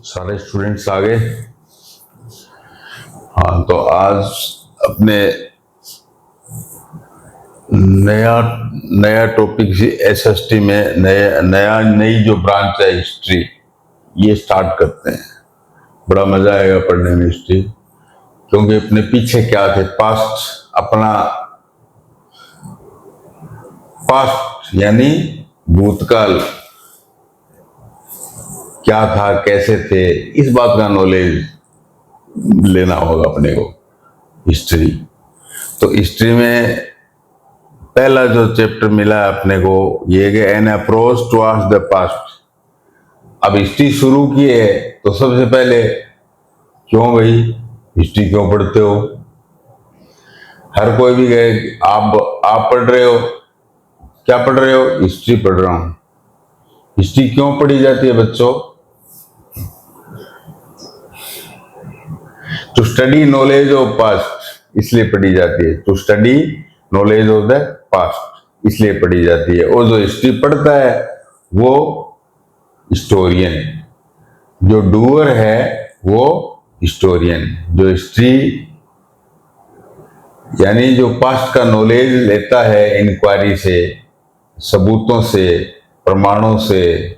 सारे स्टूडेंट्स आ गए। हाँ, तो आज अपने नया नया टॉपिक एसएसटी में नई जो ब्रांच है हिस्ट्री, ये स्टार्ट करते हैं। बड़ा मजा आएगा पढ़ने में हिस्ट्री, क्योंकि अपने पीछे क्या थे, पास्ट यानी भूतकाल क्या था, कैसे थे, इस बात का नॉलेज लेना होगा अपने को हिस्ट्री। तो हिस्ट्री में पहला जो चैप्टर मिला है अपने को, ये कि an approach towards the past. अब हिस्ट्री शुरू की है तो सबसे पहले क्यों भाई हिस्ट्री क्यों पढ़ते हो? हर कोई भी कहे आप पढ़ रहे हो, क्या पढ़ रहे हो? हिस्ट्री पढ़ रहा हूं। हिस्ट्री क्यों पढ़ी जाती है बच्चों? To study knowledge of past, इसलिए पढ़ी जाती है। To study knowledge of the past, इसलिए पढ़ी जाती है। और जो हिस्ट्री पढ़ता है वो हिस्टोरियन, जो डूअर है वो हिस्टोरियन। जो हिस्ट्री यानी जो पास्ट का नॉलेज लेता है इंक्वायरी से, सबूतों से, प्रमाणों से,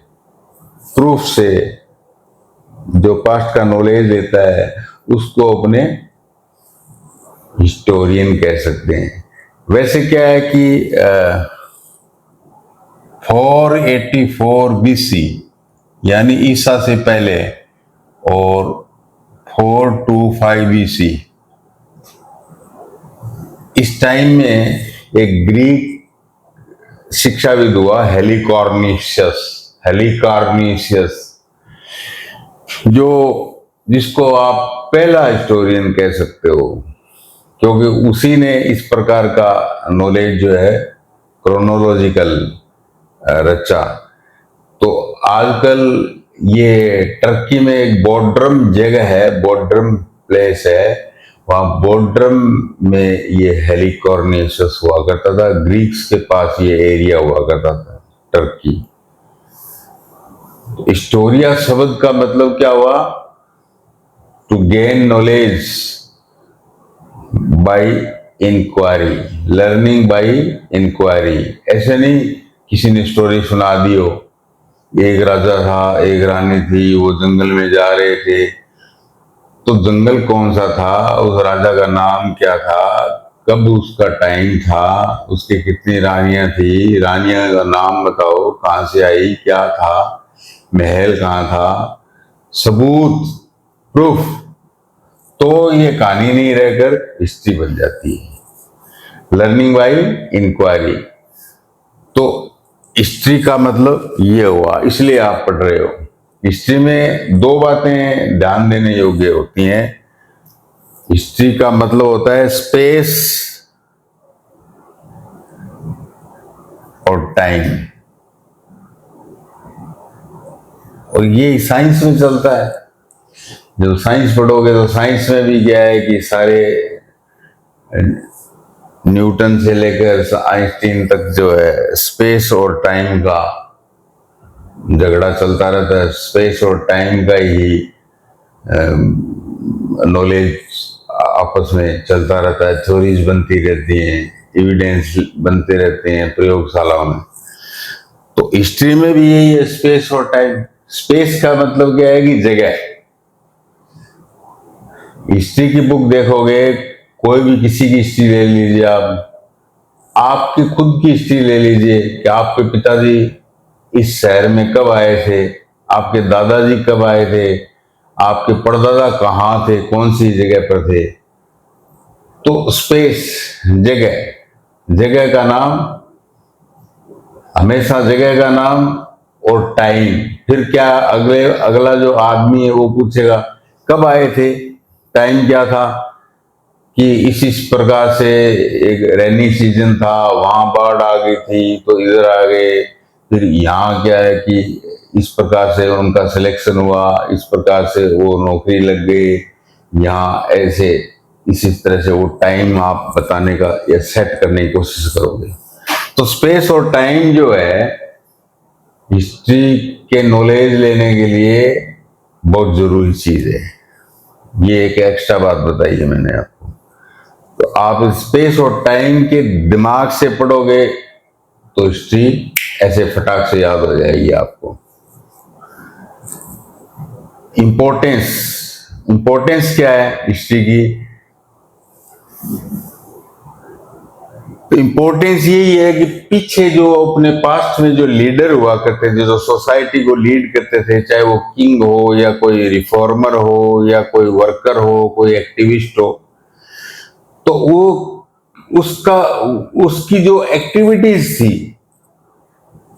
प्रूफ से, जो पास्ट का नॉलेज लेता है उसको अपने हिस्टोरियन कह सकते हैं। वैसे क्या है कि 484 BC यानी ईसा से पहले और 425 BC, इस टाइम में एक ग्रीक शिक्षाविद हुआ हेलिकार्निशियस, जिसको आप पहला हिस्टोरियन कह सकते हो, क्योंकि उसी ने इस प्रकार का नॉलेज जो है क्रोनोलॉजिकल रचा। तो आजकल ये टर्की में एक बोड्रम जगह है, बोड्रम प्लेस है, वहां बोड्रम में ये हेलिकार्निशियस हुआ करता था। ग्रीक्स के पास ये एरिया हुआ करता था, टर्की। हिस्टोरिया शब्द का मतलब क्या हुआ? To gain knowledge by inquiry, learning by inquiry. ऐसे नहीं किसी ने स्टोरी सुना दी हो, एक राजा था, एक रानी थी, वो जंगल में जा रहे थे, तो जंगल कौन सा था, उस राजा का नाम क्या था, कब उसका टाइम था, उसके कितनी रानियां थी, रानियां का नाम बताओ, कहां से आई, क्या था, महल कहां था, सबूत, प्रूफ, तो ये कहानी नहीं रहकर हिस्ट्री बन जाती है। Learning by inquiry. तो हिस्ट्री का मतलब ये हुआ, इसलिए आप पढ़ रहे हो। हिस्ट्री में दो बातें ध्यान देने योग्य होती हैं। हिस्ट्री का मतलब होता है स्पेस और टाइम, और ये साइंस में चलता है। जब साइंस पढ़ोगे तो साइंस में भी क्या है कि सारे न्यूटन से लेकर आइंस्टीन तक जो है स्पेस और टाइम का झगड़ा चलता रहता है। स्पेस और टाइम का ही नॉलेज आपस में चलता रहता है, थ्योरीज बनती रहती हैं, एविडेंस बनते रहते हैं प्रयोगशालाओं में। तो हिस्ट्री में भी यही है, स्पेस और टाइम। स्पेस का मतलब क्या है कि जगह। हिस्ट्री की बुक देखोगे, कोई भी किसी की हिस्ट्री ले लीजिए, आपकी खुद की हिस्ट्री ले लीजिए कि आपके पिताजी इस शहर में कब आए थे, आपके दादाजी कब आए थे, आपके परदादा कहाँ थे, कौन सी जगह पर थे। तो स्पेस, जगह का नाम, हमेशा जगह का नाम, और टाइम। फिर क्या, अगला जो आदमी है वो पूछेगा कब आए थे, टाइम क्या था, कि इस प्रकार से एक रेनी सीजन था, वहां बाढ़ आ गई थी तो इधर आ गए। फिर यहाँ क्या है कि इस प्रकार से उनका सिलेक्शन हुआ, इस प्रकार से वो नौकरी लग गई यहाँ, ऐसे इसी तरह से वो टाइम आप बताने का या सेट करने की कोशिश करोगे। तो स्पेस और टाइम जो है हिस्ट्री के नॉलेज लेने के लिए बहुत जरूरी चीज है। ये एक एक्स्ट्रा बात बताई है मैंने आपको। तो आप स्पेस और टाइम के दिमाग से पढ़ोगे तो हिस्ट्री ऐसे फटाक से याद हो जाएगी आपको। इंपॉर्टेंस, इंपॉर्टेंस क्या है हिस्ट्री की? तो इंपॉर्टेंस यही है कि पीछे जो अपने पास्ट में जो लीडर हुआ करते थे, जो सोसाइटी को लीड करते थे, चाहे वो किंग हो या कोई रिफॉर्मर हो या कोई वर्कर हो, कोई एक्टिविस्ट हो, तो वो उसका उसकी जो एक्टिविटीज थी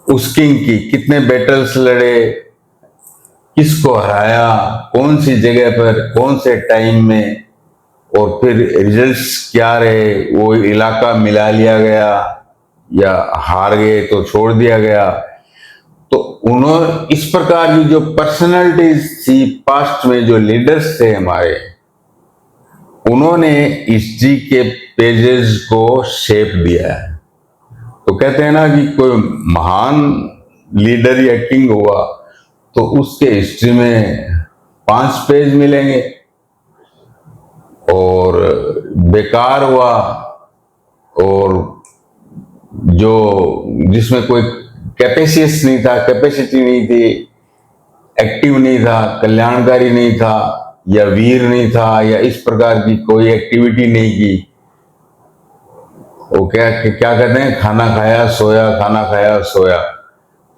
उस किंग की, कितने बैटल्स लड़े, किसको हराया, कौन सी जगह पर, कौन से टाइम में, और फिर रिजल्ट्स क्या रहे, वो इलाका मिला लिया गया या हार गए तो छोड़ दिया गया। तो उन्होंने इस प्रकार की जो पर्सनालिटीज थी पास्ट में, जो लीडर्स थे हमारे, उन्होंने हिस्ट्री के पेजेस को शेप दिया है। तो कहते हैं ना कि कोई महान लीडर या किंग हुआ तो उसके हिस्ट्री में 5 पेज मिलेंगे, और बेकार हुआ और जो जिसमें कोई कैपेसियस नहीं था, कैपेसिटी नहीं थी, एक्टिव नहीं था, कल्याणकारी नहीं था, या वीर नहीं था, या इस प्रकार की कोई एक्टिविटी नहीं की, वो क्या क्या कहते हैं, खाना खाया सोया, खाना खाया सोया,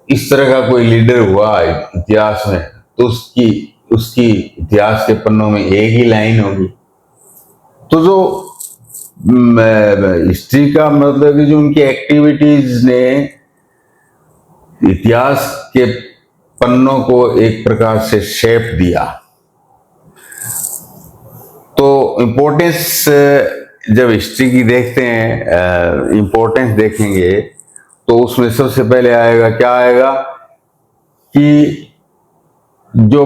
इस तरह का कोई लीडर हुआ इतिहास में, तो उसकी उसकी इतिहास के पन्नों में एक ही लाइन होगी। तो जो हिस्ट्री का मतलब कि जो उनकी एक्टिविटीज ने इतिहास के पन्नों को एक प्रकार से शेप दिया। तो इम्पोर्टेंस जब हिस्ट्री की देखते हैं, इम्पोर्टेंस देखेंगे तो उसमें सबसे पहले आएगा, क्या आएगा कि जो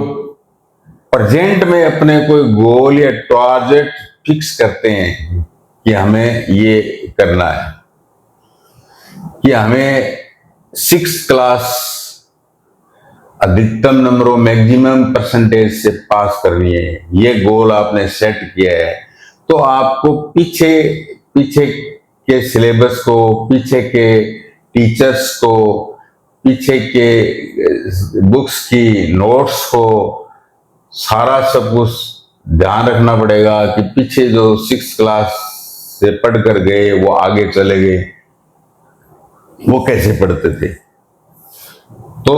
प्रेजेंट में अपने कोई गोल या टारगेट फिक्स करते हैं कि हमें ये करना है, कि हमें 6th क्लास अधिकतम नंबरों, मैक्सिमम परसेंटेज से पास करनी है, ये गोल आपने सेट किया है, तो आपको पीछे पीछे के सिलेबस को, पीछे के टीचर्स को, पीछे के बुक्स की नोट्स को, सारा सब कुछ ध्यान रखना पड़ेगा कि पीछे जो 6th क्लास से पढ़ कर गए वो आगे चले गए, वो कैसे पढ़ते थे। तो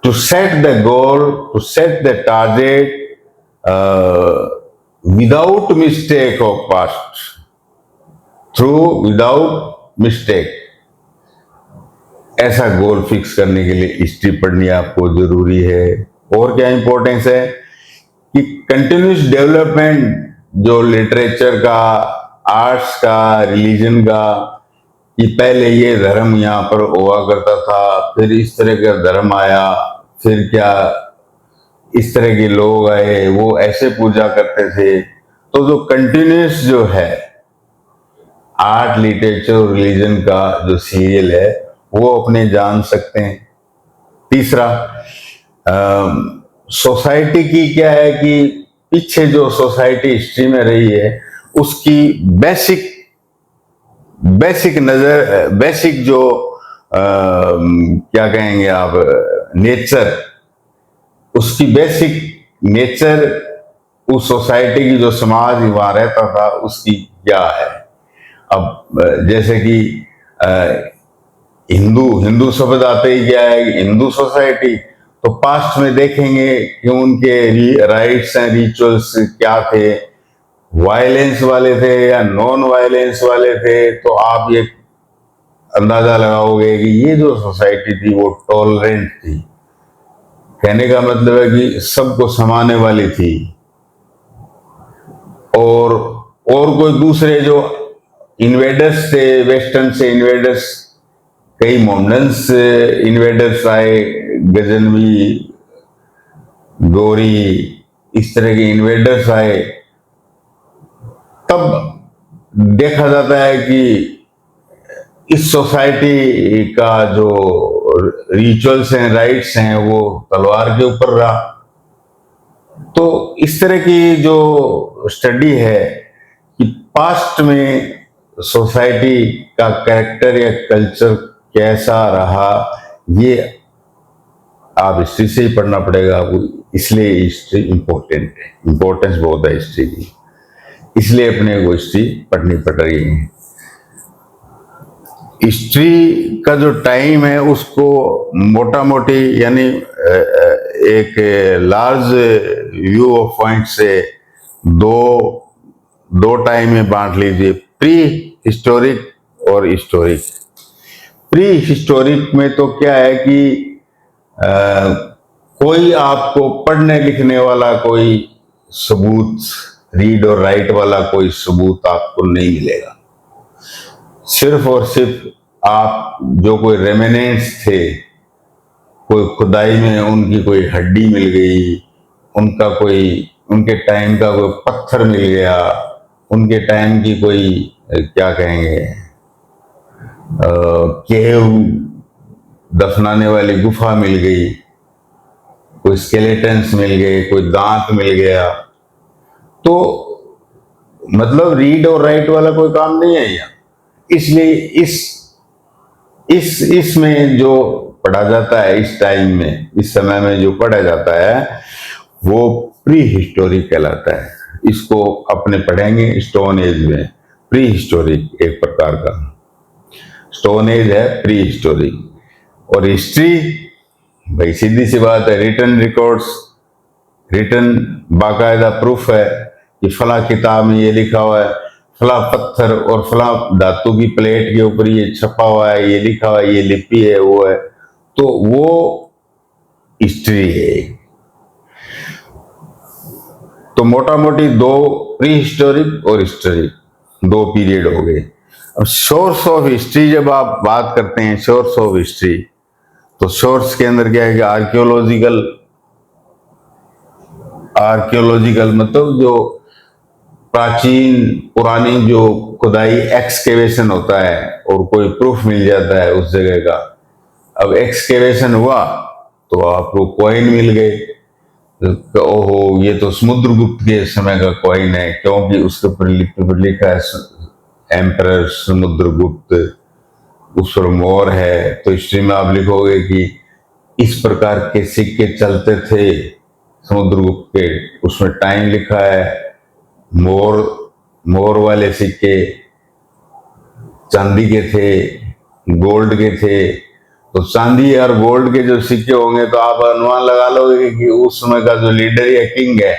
to set the goal, to set the target without mistake of past, through without mistake, ऐसा गोल फिक्स करने के लिए हिस्ट्री पढ़नी आपको जरूरी है। और क्या इंपॉर्टेंस है कि कंटिन्यूस डेवलपमेंट, जो लिटरेचर का, आर्ट्स का, रिलीजन का, कि पहले ये धर्म यहाँ पर हुआ करता था, फिर इस तरह का धर्म आया, फिर क्या इस तरह के लोग आए, वो ऐसे पूजा करते थे। तो जो कंटिन्यूस जो है आर्ट, लिटरेचर, रिलीजन का जो सीरियल है वो अपने जान सकते हैं। तीसरा, सोसाइटी की क्या है कि पीछे जो सोसाइटी हिस्ट्री में रही है उसकी बेसिक नजर, बेसिक जो क्या कहेंगे आप, नेचर, उसकी बेसिक नेचर, उस सोसाइटी की जो समाज वहां रहता था उसकी क्या है। अब जैसे कि हिंदू शब्द आते ही क्या है, हिंदू सोसाइटी, तो पास्ट में देखेंगे कि उनके राइट्स एंड रिचुअल्स क्या थे, वायलेंस वाले थे या नॉन वायलेंस वाले थे, तो आप ये अंदाजा लगाओगे कि ये जो सोसाइटी थी वो टॉलरेंट थी। कहने का मतलब है कि सबको समाने वाली थी। और कोई दूसरे जो इन्वेडर्स थे, वेस्टर्न से इन्वेडर्स, कई मोहम्मडन्स इन्वेडर्स आए, गजनवी, गोरी, इस तरह के इन्वेडर्स आए, तब देखा जाता है कि इस सोसाइटी का जो रिचुअल्स हैं, राइट्स हैं, वो तलवार के ऊपर रहा। तो इस तरह की जो स्टडी है कि पास्ट में सोसाइटी का कैरेक्टर या कल्चर कैसा रहा, ये आप हिस्ट्री से ही पढ़ना पड़ेगा आपको। इसलिए हिस्ट्री इम्पोर्टेंट है, इम्पोर्टेंस बहुत है हिस्ट्री की, इसलिए अपने को हिस्ट्री पढ़नी पड़ रही है। हिस्ट्री का जो टाइम है उसको मोटा मोटी यानी एक लार्ज व्यू ऑफ पॉइंट से दो दो टाइम में बांट लीजिए, प्री हिस्टोरिक और हिस्टोरिक। प्री हिस्टोरिक में तो क्या है कि कोई आपको पढ़ने लिखने वाला कोई सबूत, रीड और राइट वाला कोई सबूत आपको नहीं मिलेगा। सिर्फ और सिर्फ आप जो कोई रेमिनेंट्स थे, कोई खुदाई में उनकी कोई हड्डी मिल गई, उनका कोई उनके टाइम का कोई पत्थर मिल गया, उनके टाइम की कोई क्या कहेंगे केव दफनाने वाली गुफा मिल गई, कोई स्केलेटन्स मिल गए, कोई दांत मिल गया, तो मतलब रीड और राइट वाला कोई काम नहीं है यहाँ। इसलिए इसमें जो पढ़ा जाता है इस टाइम में, इस समय में जो पढ़ा जाता है वो प्री हिस्टोरिक कहलाता है। इसको अपने पढ़ेंगे स्टोन एज में। प्री हिस्टोरिक एक प्रकार का, स्टोन एज है प्री हिस्टोरिक। और हिस्ट्री भाई सीधी सी बात है, रिटन रिकॉर्ड्स, रिटन बाकायदा प्रूफ है कि फला किताब में ये लिखा हुआ है, फला पत्थर और फला धातु की प्लेट के ऊपर ये छपा हुआ है, ये लिखा हुआ है, ये लिपि है, वो है, तो वो हिस्ट्री है। तो मोटा मोटी दो प्री हिस्टोरिक और हिस्टोरिक, दो पीरियड हो गए। अब सोर्स ऑफ हिस्ट्री जब आप बात करते हैं, सोर्स ऑफ हिस्ट्री, तो सोर्स के अंदर क्या है कि आर्कियोलॉजिकल मतलब जो प्राचीन पुरानी जो खुदाई एक्सकेवेशन होता है और कोई प्रूफ मिल जाता है उस जगह का। अब एक्सकेवेशन हुआ तो आपको कॉइन मिल गए, तो ओहो ये तो समुद्रगुप्त के समय का कॉइन है, क्योंकि उसके ऊपर लिखा है एम्परर समुद्रगुप्त, उस पर मोर है। तो हिस्ट्री में आप लिखोगे कि इस प्रकार के सिक्के चलते थे समुद्रगुप्त के, उसमें टाइम लिखा है। मोर वाले सिक्के चांदी के थे, गोल्ड के थे, तो चांदी और गोल्ड के जो सिक्के होंगे तो आप अनुमान लगा लोगे कि उस समय का जो लीडर या किंग है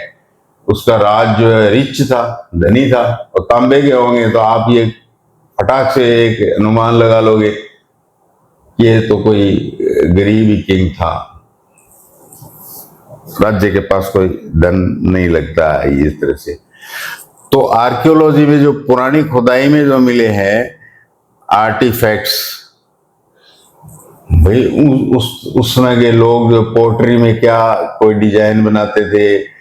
उसका राज जो है रिच था, धनी था। और तांबे के होंगे तो आप ये फटाक से एक अनुमान लगा लोगे कि ये तो कोई गरीब ही किंग था, राज्य के पास कोई धन नहीं लगता है इस तरह से। तो आर्कियोलॉजी में जो पुरानी खुदाई में जो मिले हैं आर्टिफैक्ट्स, भाई उस समय के लोग जो पोर्ट्री में क्या कोई डिजाइन बनाते थे,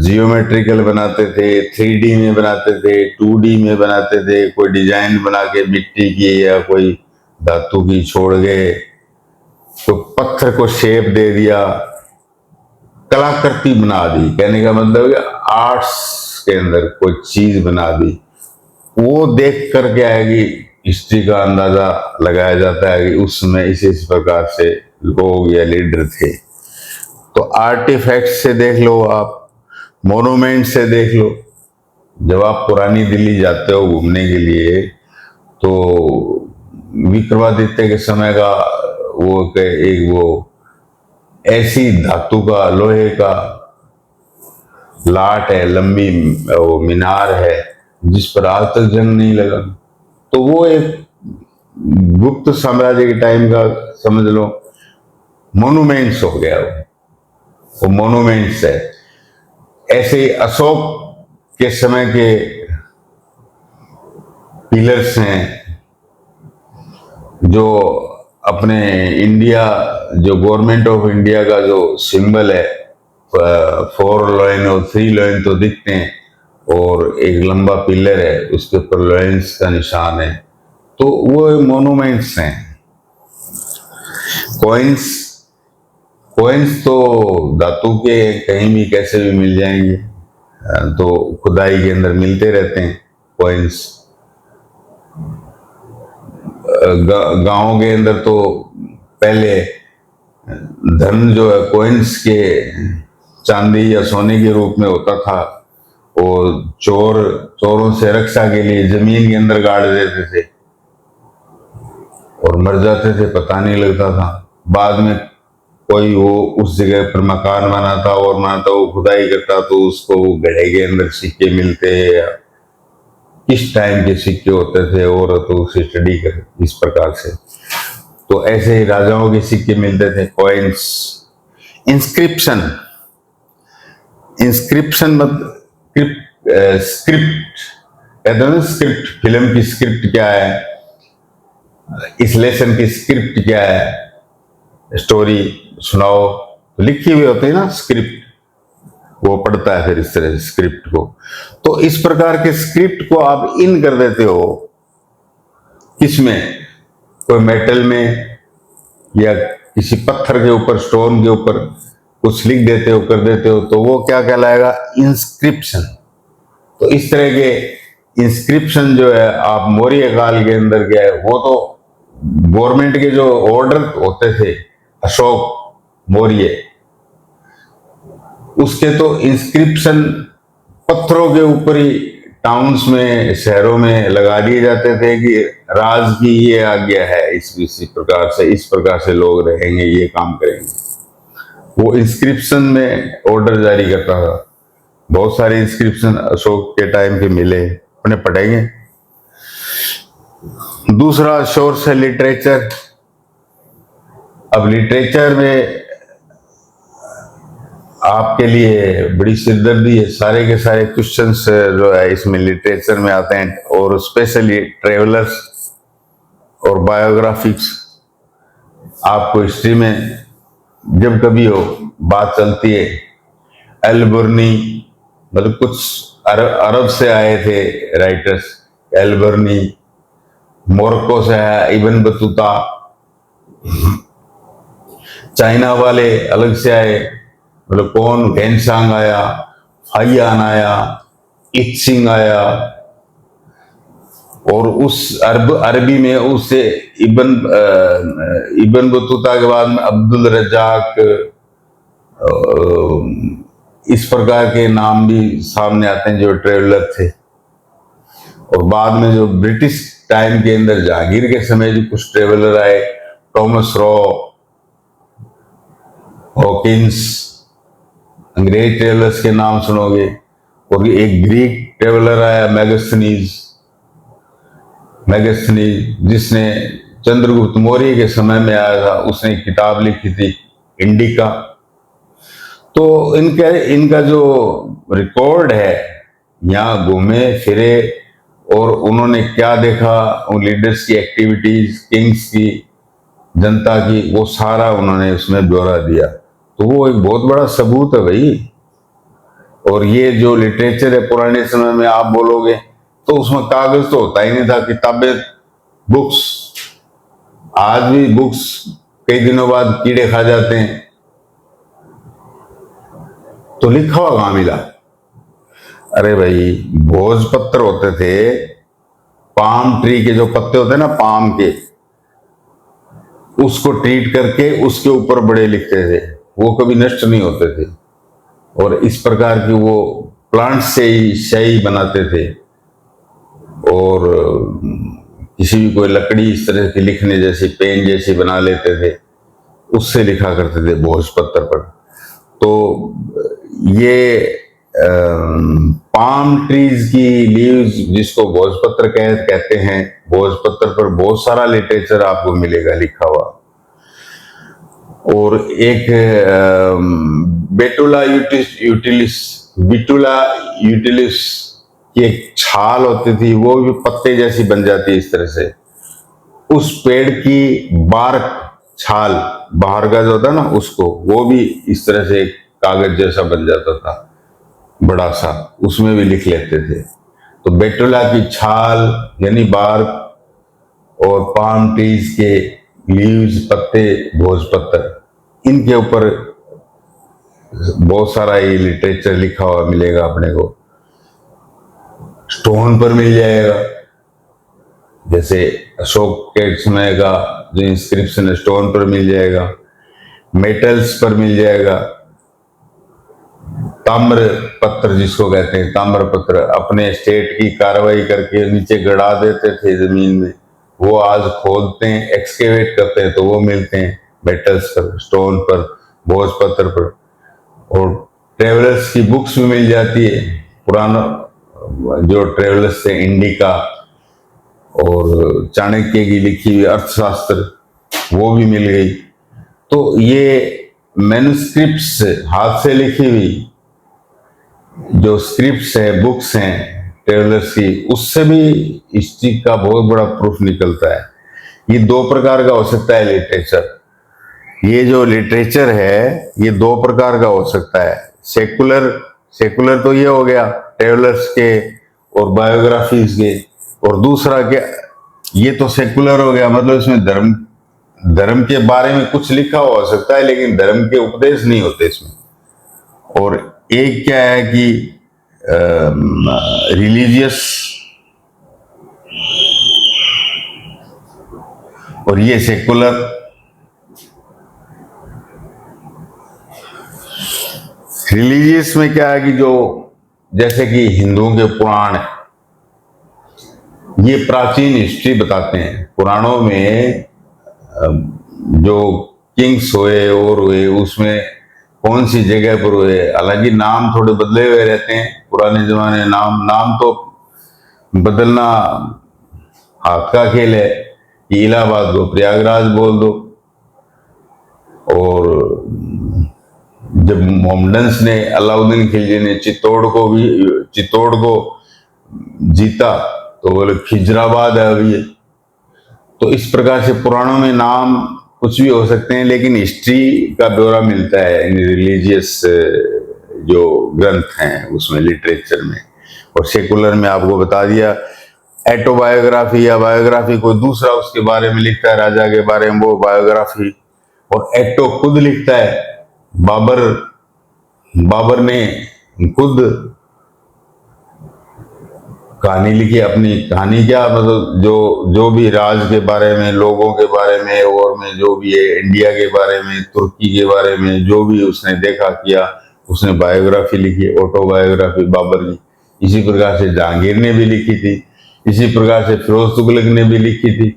जियोमेट्रिकल बनाते थे, 3D में बनाते थे, 2D में बनाते थे, कोई डिजाइन बना के मिट्टी की या कोई धातु की छोड़ गए, तो पत्थर को शेप दे दिया, कलाकृति बना दी। कहने का मतलब है आर्ट्स के अंदर कोई चीज बना दी। वो देख कर क्या है कि हिस्ट्री का अंदाजा लगाया जाता है कि उस समय इस प्रकार से लोग या लीडर थे। तो आर्टिफैक्ट से देख लो, आप मोनूमेंट से देख लो। जब आप पुरानी दिल्ली जाते हो घूमने के लिए तो विक्रमादित्य के समय का वो ऐसी धातु का लोहे का लाट है, लंबी वो मीनार है जिस पर आज तक जंग नहीं लगा। तो वो एक गुप्त साम्राज्य के टाइम का समझ लो मोनूमेंट्स हो गया। वो मोनूमेंट्स है। ऐसे ही अशोक के समय के पिलर्स हैं जो अपने इंडिया, जो गवर्नमेंट ऑफ इंडिया का जो सिंबल है, 4 लाइन और 3 लाइन तो दिखते हैं और एक लंबा पिलर है उसके ऊपर लाइन्स का निशान है, तो वो मोनूमेंट्स हैं। कॉइन्स कॉइन्स तो धातु के कहीं भी कैसे भी मिल जाएंगे, तो खुदाई के अंदर मिलते रहते हैं कॉइन्स। गांवों के अंदर तो पहले धन जो है कॉइन्स के चांदी या सोने के रूप में होता था, और चोरों से रक्षा के लिए जमीन के अंदर गाड़ देते थे और मर जाते थे, पता नहीं लगता था। बाद में कोई वो उस जगह पर मकान बनाता और बनाता, वो खुदाई करता तो उसको गड्ढे के अंदर सिक्के मिलते, या किस टाइम के सिक्के होते थे, और तो उसे स्टडी कर इस प्रकार से। तो ऐसे ही राजाओं के सिक्के मिलते थे, कॉइन्स। इंस्क्रिप्शन, इंस्क्रिप्शन मतलब स्क्रिप्ट कहते हैं ना, स्क्रिप्ट, फिल्म की स्क्रिप्ट क्या है, इस लेसन की स्क्रिप्ट क्या है, स्टोरी सुनाओ तो लिखी हुई होती है ना स्क्रिप्ट, वो पढ़ता है फिर इस तरह से स्क्रिप्ट को। तो इस प्रकार के स्क्रिप्ट को आप इन कर देते हो किसमें, कोई मेटल में या किसी पत्थर के ऊपर, स्टोन के ऊपर कुछ लिख देते हो, कर देते हो, तो वो क्या कहलाएगा, इंस्क्रिप्शन। तो इस तरह के इंस्क्रिप्शन जो है आप मौर्य काल के अंदर गए, वो तो गवर्नमेंट के जो ऑर्डर होते थे, अशोक मौर्य, उसके तो इंस्क्रिप्शन पत्थरों के ऊपर ही टाउन्स में, शहरों में लगा दिए जाते थे कि राज की ये आज्ञा है, इस प्रकार से लोग रहेंगे, ये काम करेंगे। वो इंस्क्रिप्शन में ऑर्डर जारी करता था। बहुत सारे इंस्क्रिप्शन अशोक के टाइम के मिले, अपने पढ़ेंगे। दूसरा सोर्स है लिटरेचर। अब लिटरेचर में आपके लिए बड़ी सिरदर्दी है, सारे के सारे क्वेश्चंस जो है इसमें लिटरेचर में आते हैं, और स्पेशली ट्रेवलर्स और बायोग्राफिक्स। आपको हिस्ट्री में जब कभी हो बात चलती है, एल्बर्नी, मतलब कुछ अरब से आए थे राइटर्स, एल्बर्नी, मोरक्को से है इब्न बतूता, चाइना वाले अलग से आए, मतलब कौन, घेनसांग आया, फाइयान आया, इत्सिंग आया, और उस अरबी में उससे इब्न बतूता के बाद में अब्दुल रज्जाक, इस प्रकार के नाम भी सामने आते हैं जो ट्रेवलर थे। और बाद में जो ब्रिटिश टाइम के अंदर जहांगीर के समय जो कुछ ट्रेवलर आए, टॉमस रॉ, हॉकिंस, अंग्रेज ट्रेवलर्स के नाम सुनोगे। और एक ग्रीक ट्रेवलर आया, मैगस्थनीज, जिसने चंद्रगुप्त मौर्य के समय में आया था, उसने किताब लिखी थी इंडिका। तो इनका जो रिकॉर्ड है, यहाँ घूमे फिरे और उन्होंने क्या देखा, उन लीडर्स की एक्टिविटीज, किंग्स की, जनता की, वो सारा उन्होंने उसमें ब्यौरा दिया। तो वो एक बहुत बड़ा सबूत है भाई। और ये जो लिटरेचर है पुराने समय में, आप बोलोगे तो उसमें कागज तो होता ही नहीं था, किताबें, बुक्स। आज भी बुक्स कई दिनों बाद कीड़े खा जाते हैं, तो लिखा हुआ कहां मिला। अरे भाई, भोजपत्र होते थे, पाम ट्री के जो पत्ते होते हैं ना, पाम के, उसको ट्रीट करके उसके ऊपर बड़े लिखते थे, वो कभी नष्ट नहीं होते थे। और इस प्रकार की वो प्लांट से ही स्याही बनाते थे, और किसी भी कोई लकड़ी इस तरह की लिखने जैसी, पेन जैसी बना लेते थे, उससे लिखा करते थे भोजपत्र पर। तो ये पाम ट्रीज की लीव्स, जिसको भोजपत्र कहते हैं, भोजपत्र पर बहुत सारा लिटरेचर आपको मिलेगा लिखा हुआ। और एक बिटुला यूटिलिस की एक छाल होती थी, वो भी पत्ते जैसी बन जाती है इस तरह से। उस पेड़ की बार्क, छाल बाहर का जो होता है ना, उसको, वो भी इस तरह से कागज जैसा बन जाता था, बड़ा सा, उसमें भी लिख लेते थे। तो बेटुला की छाल यानी बार्क, और पाम ट्रीज के लीव्स, पत्ते, भोजपत्र, इनके ऊपर बहुत सारा ये लिटरेचर लिखा हुआ मिलेगा अपने को। स्टोन पर मिल जाएगा, जैसे अशोक के समय का जो इंस्क्रिप्शन है स्टोन पर मिल जाएगा, मेटल्स पर मिल जाएगा। ताम्र पत्र जिसको कहते हैं, ताम्र पत्र अपने स्टेट की कार्रवाई करके नीचे गड़ा देते थे जमीन में, वो आज खोदते हैं, एक्सकेवेट करते हैं तो वो मिलते हैं मेटल्स पर, स्टोन पर, भोजपत्र पर। और ट्रेवलर्स की बुक्स भी मिल जाती है, पुराना जो ट्रेवलर्स थे, इंडिका और चाणक्य की लिखी हुई अर्थशास्त्र वो भी मिल गई। तो ये मैन्युस्क्रिप्ट्स, हाथ से लिखी हुई जो स्क्रिप्ट्स है, बुक्स हैं ट्रेवलर्स की, उससे भी हिस्ट्री का बहुत बड़ा प्रूफ निकलता है। ये दो प्रकार का हो सकता है लिटरेचर। ये जो लिटरेचर है ये दो प्रकार का हो सकता है। सेकुलर तो ये हो गया ट्रेवलर्स के और बायोग्राफीज के, और दूसरा क्या, ये तो सेकुलर हो गया, मतलब इसमें धर्म के बारे में कुछ लिखा हो सकता है लेकिन धर्म के उपदेश नहीं होते इसमें। और एक क्या है कि रिलीजियस, और ये सेकुलर। रिलीजियस में क्या है कि जो जैसे कि हिंदुओं के पुराण है, ये प्राचीन हिस्ट्री बताते हैं। पुराणों में जो किंग्स हुए और हुए उसमें कौन सी जगह पर हुए, हालांकि नाम थोड़े बदले हुए रहते हैं पुराने जमाने, नाम तो बदलना हाथ का खेल है कि इलाहाबाद को प्रयागराज बोल दो। और जब मोहम्मडन्स ने, अलाउद्दीन खिलजी ने चित्तौड़ को जीता तो बोले खिजराबाद है अभी। तो इस प्रकार से पुराणों में नाम कुछ भी हो सकते हैं लेकिन हिस्ट्री का ब्यौरा मिलता है इन रिलीजियस जो ग्रंथ हैं उसमें, लिटरेचर में। और सेकुलर में आपको बता दिया, एटोबायोग्राफी या बायोग्राफी, कोई दूसरा उसके बारे में लिखता है राजा के बारे में, वो बायोग्राफी। और एटो खुद लिखता है, बाबर ने खुद कहानी लिखी, अपनी कहानी, क्या मतलब जो भी राज के बारे में, लोगों के बारे में, और में जो भी है, इंडिया के बारे में, तुर्की के बारे में, जो भी उसने देखा किया, उसने बायोग्राफी लिखी, ऑटोबायोग्राफी बाबर की। इसी प्रकार से जहांगीर ने भी लिखी थी, इसी प्रकार से फिरोज तुगलक ने भी लिखी थी।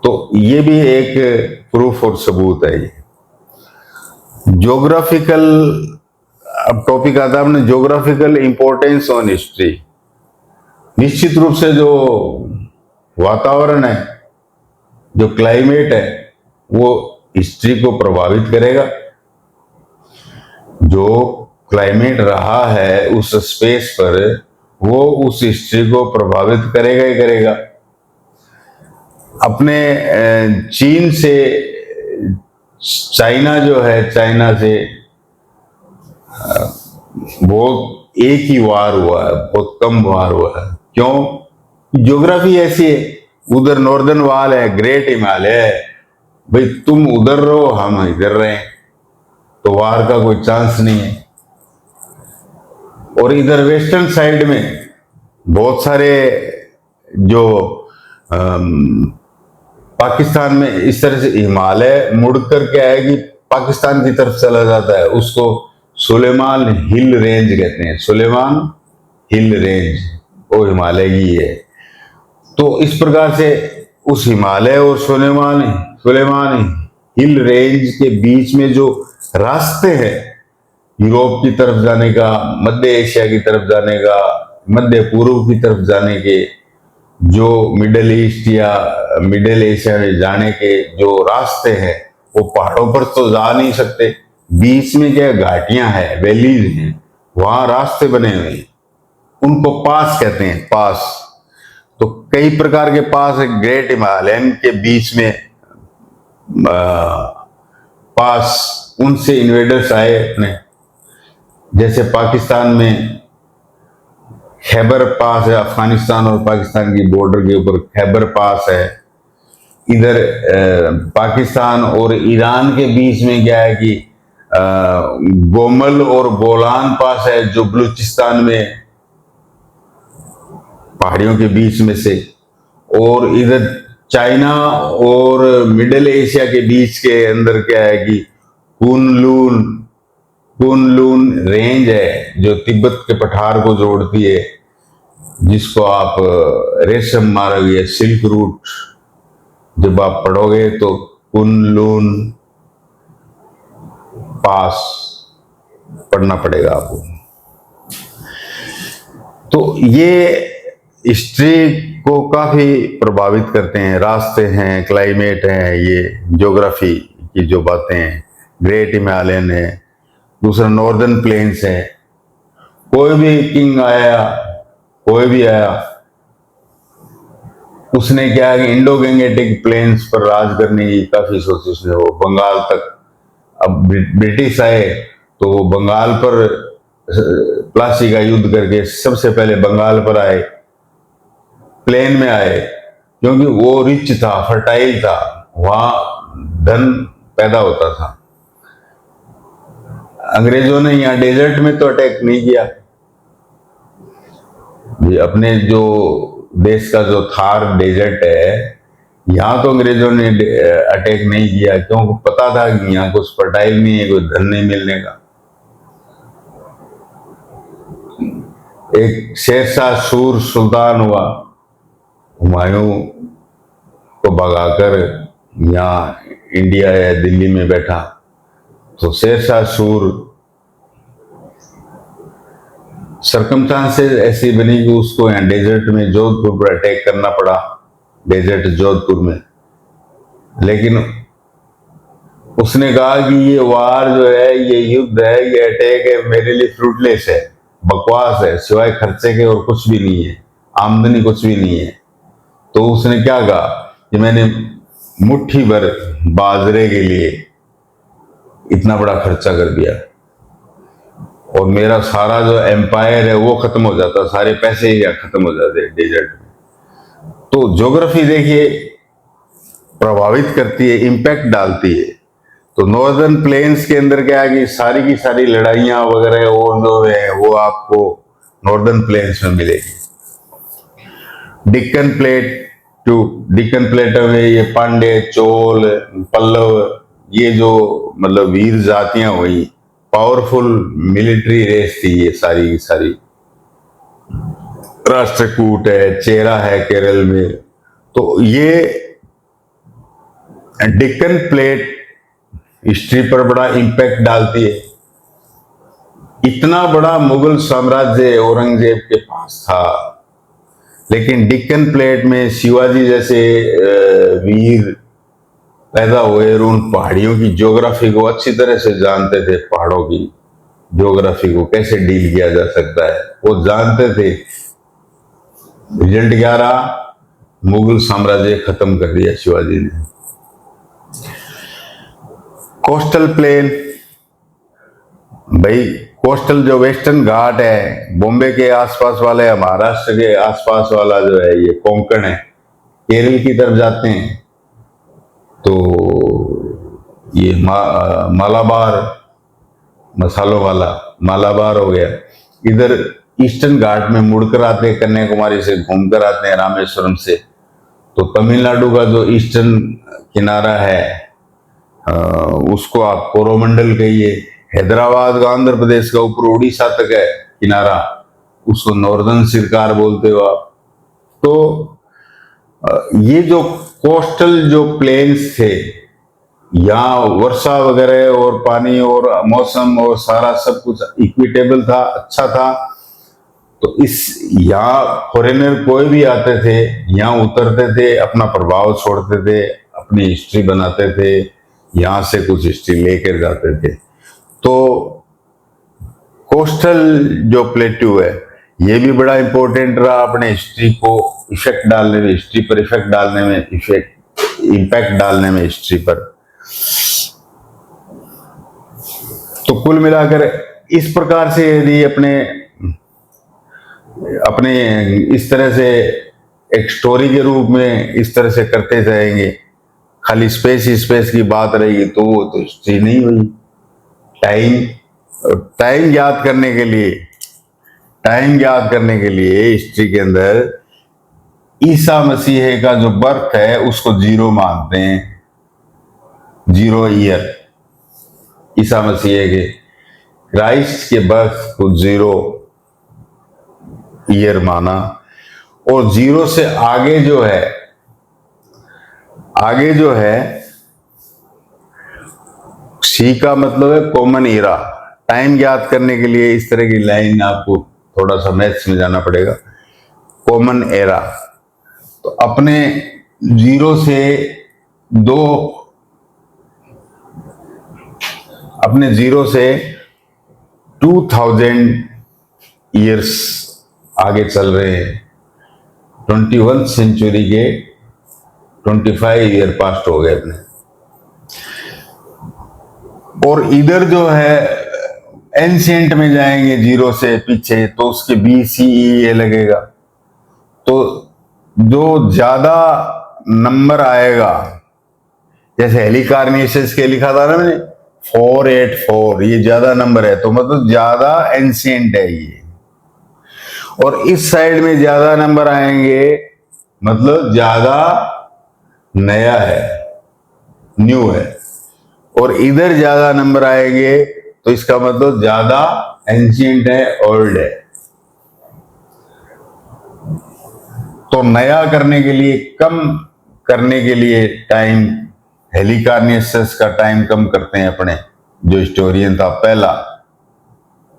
तो ये भी एक प्रूफ और सबूत है। ये ज्योग्राफिकल, अब टॉपिक आता है अपने ज्योग्राफिकल इंपॉर्टेंस ऑन हिस्ट्री। निश्चित रूप से जो वातावरण है, जो क्लाइमेट है, वो हिस्ट्री को प्रभावित करेगा। जो क्लाइमेट रहा है उस स्पेस पर, वो उस हिस्ट्री को प्रभावित करेगा ही करेगा। अपने चीन से, चाइना जो है, चाइना से बहुत एक ही वार हुआ है, बहुत कम वार हुआ है। क्यों? ज्योग्राफी ऐसी है, उधर नॉर्दर्न वाल है, ग्रेट हिमालय है, भाई तुम उधर रहो हम इधर रहे, तो वार का कोई चांस नहीं है। और इधर वेस्टर्न साइड में बहुत सारे जो पाकिस्तान में इस तरह से हिमालय मुड़कर क्या है कि पाकिस्तान की तरफ चला जाता है, उसको सुलेमान हिल रेंज कहते हैं। सुलेमान हिल रेंज वो हिमालय की है। तो इस प्रकार से उस हिमालय और सुलेमान हिल रेंज के बीच में जो रास्ते हैं, यूरोप की तरफ जाने का, मध्य एशिया की तरफ जाने का, मध्य पूर्व की तरफ जाने के, जो मिडिल ईस्ट या मिडिल एशिया में जाने के जो रास्ते हैं, वो पहाड़ों पर तो जा नहीं सकते। बीच में क्या घाटियां हैं, वैलीज हैं, वहां रास्ते बने हुए हैं, उनको पास कहते हैं, पास। तो कई प्रकार के पास है। ग्रेट हिमालयन के बीच में पास, उनसे इन्वेडर्स आए अपने, जैसे पाकिस्तान में खैबर पास है, अफगानिस्तान और पाकिस्तान की बॉर्डर के ऊपर खैबर पास है। इधर पाकिस्तान और ईरान के बीच में क्या है कि गोमल और गोलान पास है जो बलूचिस्तान में पहाड़ियों के बीच में से, और इधर चाइना और मिडिल एशिया के बीच के अंदर क्या है कि कुनलून कुनलून रेंज है जो तिब्बत के पठार को जोड़ती है, जिसको आप रेशम मार्ग या सिल्क रूट जब आप पढ़ोगे तो कुनलून पास पढ़ना पड़ेगा आपको। तो ये हिस्ट्री को काफी प्रभावित करते हैं, रास्ते हैं, क्लाइमेट है, ये ज्योग्राफी की जो बातें हैं, ग्रेट हिमालयन है, दूसरा नॉर्दर्न प्लेन्स है। कोई भी किंग आया, कोई भी आया, उसने क्या है कि इंडो गंगेटिक प्लेन्स पर राज करने की काफी सोची उसने, वो बंगाल तक। अब ब्रिटिश आए तो वो बंगाल पर प्लासी का युद्ध करके सबसे पहले बंगाल पर आए, प्लेन में आए, क्योंकि वो रिच था, फर्टाइल था, वहां धन पैदा होता था। अंग्रेजों ने यहाँ डेजर्ट में तो अटैक नहीं किया। ये अपने जो देश का जो थार डेजर्ट है, यहाँ तो अंग्रेजों ने अटैक नहीं किया, क्योंकि पता था कि यहाँ कुछ फर्टाइल नहीं है, कोई धन नहीं मिलने का। एक शेरशाह सूर सुल्तान हुआ, हुमायूं को भगाकर यहाँ इंडिया या दिल्ली में बैठा, तो शेरशाह सूर सर्कमस्टांसेस ऐसी बनी कि उसको यहाँ डेजर्ट में जोधपुर पर अटैक करना पड़ा, डेजर्ट जोधपुर में। लेकिन उसने कहा कि ये वार जो है, ये युद्ध है, ये अटैक है, मेरे लिए फ्रूटलेस है, बकवास है, सिवाय खर्चे के और कुछ भी नहीं है, आमदनी कुछ भी नहीं है। तो उसने क्या कहा कि मैंने मुट्ठी भर बाजरे के लिए इतना बड़ा खर्चा कर दिया और मेरा सारा जो एम्पायर है वो खत्म हो जाता, सारे पैसे ही खत्म हो जाते डेजर्ट में। तो ज्योग्राफी देखिए प्रभावित करती है, इंपैक्ट डालती है। तो नॉर्दर्न प्लेन्स के अंदर क्या है कि सारी की सारी लड़ाइयां वगैरह वो जो है वो आपको नॉर्दर्न प्लेन्स में मिलेगी। डिक्कन प्लेटो में ये पांड्य, चोल, पल्लव, ये जो मतलब वीर जातियां हुई, पावरफुल मिलिट्री रेस थी ये सारी की सारी। राष्ट्रकूट है, चेरा है केरल में। तो ये डिक्कन प्लेट हिस्ट्री पर बड़ा इंपैक्ट डालती है। इतना बड़ा मुगल साम्राज्य औरंगजेब के पास था, लेकिन डिक्कन प्लेट में शिवाजी जैसे वीर पैदा हुए और उन पहाड़ियों की ज्योग्राफी को अच्छी तरह से जानते थे, पहाड़ों की ज्योग्राफी को कैसे डील किया जा सकता है वो जानते थे। रिजल्ट क्या रहा? मुगल साम्राज्य खत्म कर दिया शिवाजी ने। कोस्टल प्लेन, भाई कोस्टल जो वेस्टर्न घाट है, बॉम्बे के आसपास वाले, महाराष्ट्र के आसपास वाला जो है ये कोंकण है, केरल की तरफ जाते हैं तो ये मालाबार, मसालों वाला मालाबार हो गया। इधर ईस्टर्न घाट में मुड़कर आते हैं, कन्याकुमारी से घूमकर आते हैं रामेश्वरम से। तो तमिलनाडु का जो ईस्टर्न किनारा है उसको आप कोरोमंडल कहिए। हैदराबाद का, आंध्र प्रदेश का ऊपर उड़ीसा तक है किनारा, उसको नॉर्दर्न सिरकार बोलते हो आप। तो ये जो कोस्टल जो प्लेन्स थे, यहाँ वर्षा वगैरह और पानी और मौसम और सारा सब कुछ इक्विटेबल था, अच्छा था। तो इस यहाँ फॉरेनर कोई भी आते थे, यहाँ उतरते थे, अपना प्रभाव छोड़ते थे, अपनी हिस्ट्री बनाते थे, यहाँ से कुछ हिस्ट्री लेकर जाते थे। तो कोस्टल जो प्लेट्यू है ये भी बड़ा इंपॉर्टेंट रहा अपने हिस्ट्री को इफेक्ट डालने में, हिस्ट्री पर इफेक्ट डालने में, इंपैक्ट डालने में हिस्ट्री पर। तो कुल मिलाकर इस प्रकार से यदि अपने इस तरह से एक स्टोरी के रूप में इस तरह से करते जाएंगे, खाली स्पेस की बात रहेगी तो वो तो हिस्ट्री नहीं हुई। टाइम याद करने के लिए, हिस्ट्री के अंदर ईसा मसीह का जो बर्थ है उसको 0 मानते हैं, 0 ईयर। ईसा मसीह के क्राइस्ट के बर्थ को 0 ईयर माना। और 0 से आगे जो है सी का मतलब है कॉमन एरा। टाइम याद करने के लिए इस तरह की लाइन आपको थोड़ा सा मैथ्स में जाना पड़ेगा। कॉमन एरा तो अपने 0 से 2000 ईयर्स आगे चल रहे हैं। 21वीं सेंचुरी के 25 ईयर पास्ट हो गए अपने। और इधर जो है एंशिएंट में जाएंगे 0 से पीछे तो उसके BCE लगेगा। तो जो ज्यादा नंबर आएगा, जैसे हेलिकार्नियस के लिखा था ना मैंने 484, ये ज्यादा नंबर है तो मतलब ज्यादा एंशिएंट है ये। और इस साइड में ज्यादा नंबर आएंगे मतलब ज्यादा नया है, न्यू है। और इधर ज्यादा नंबर आएंगे तो इसका मतलब ज्यादा एंशिएंट है, ओल्ड है। तो नया करने के लिए, कम करने के लिए टाइम, हेलिकार्नियस का टाइम कम करते हैं अपने जो हिस्टोरियन था पहला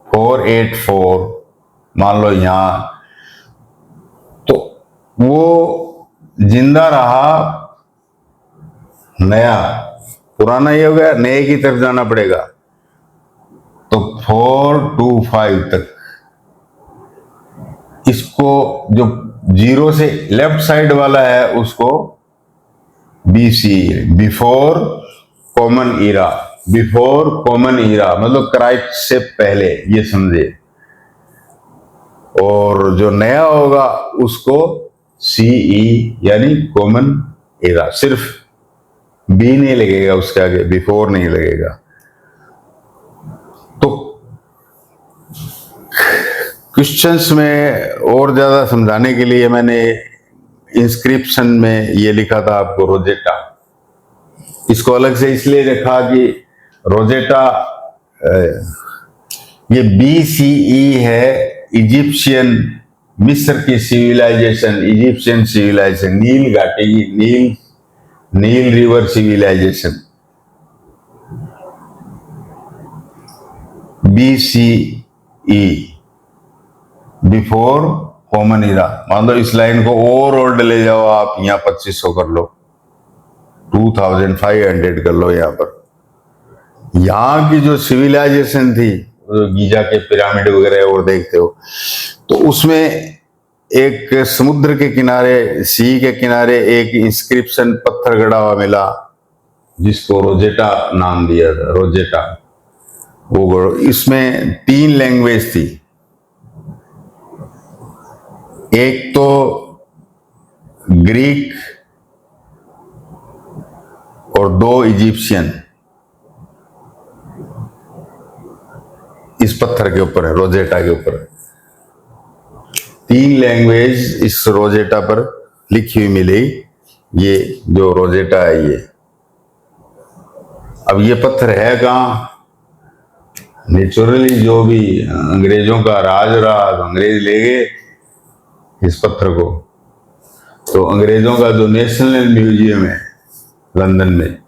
484 मान लो यहां, तो वो जिंदा रहा, नया, पुराना ये हो गया, नए की तरफ जाना पड़ेगा। तो 425 तक इसको जो 0 से लेफ्ट साइड वाला है उसको BC, before common era. Before common era मतलब क्राइस्ट से पहले, ये समझे। और जो नया होगा उसको CE यानी कॉमन ईरा। सिर्फ B नहीं लगेगा उसके आगे, बिफोर नहीं लगेगा। तो क्वेश्चंस में और ज्यादा समझाने के लिए मैंने इंस्क्रिप्शन में ये लिखा था आपको रोजेटा। इसको अलग से इसलिए रखा कि रोजेटा ये BCE है इजिप्शियन, मिस्र की सिविलाइजेशन, इजिप्शियन सिविलाइजेशन, नील घाटी की, Nile river civilisation, BCE before common era. मान लो इस लाइन को और ओल्ड ले जाओ आप, यहां 2500 कर लो, 2500 कर लो। यहां पर यहां की जो सिविलाइजेशन थी, गीजा के पिरामिड वगैरह और देखते हो, तो उसमें एक समुद्र के किनारे, सी के किनारे एक इंस्क्रिप्शन पत्थर गड़ा हुआ मिला जिसको रोजेटा नाम दिया था, रोजेटा। वो इसमें 3 लैंग्वेज थी, एक तो ग्रीक और 2 इजिप्शियन। इस पत्थर के ऊपर है, रोजेटा के ऊपर है। 3 लैंग्वेज इस रोजेटा पर लिखी हुई मिली। ये जो रोजेटा है ये, अब ये पत्थर है कहाँ? नेचुरली जो भी अंग्रेजों का राज रहा तो अंग्रेज ले गए इस पत्थर को। तो अंग्रेजों का जो नेशनल म्यूजियम है लंदन में,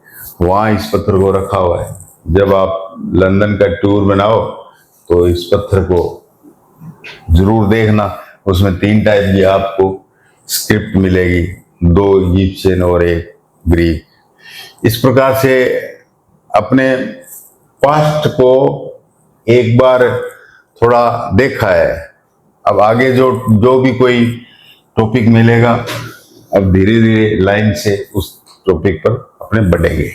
वहां इस पत्थर को रखा हुआ है। जब आप लंदन का टूर बनाओ तो इस पत्थर को जरूर देखना। उसमें 3 टाइप की आपको स्क्रिप्ट मिलेगी, 2 इजिप्शियन और 1 ग्रीक। इस प्रकार से अपने पास्ट को एक बार थोड़ा देखा है। अब आगे जो भी कोई टॉपिक मिलेगा, अब धीरे धीरे लाइन से उस टॉपिक पर अपने बढ़ेंगे।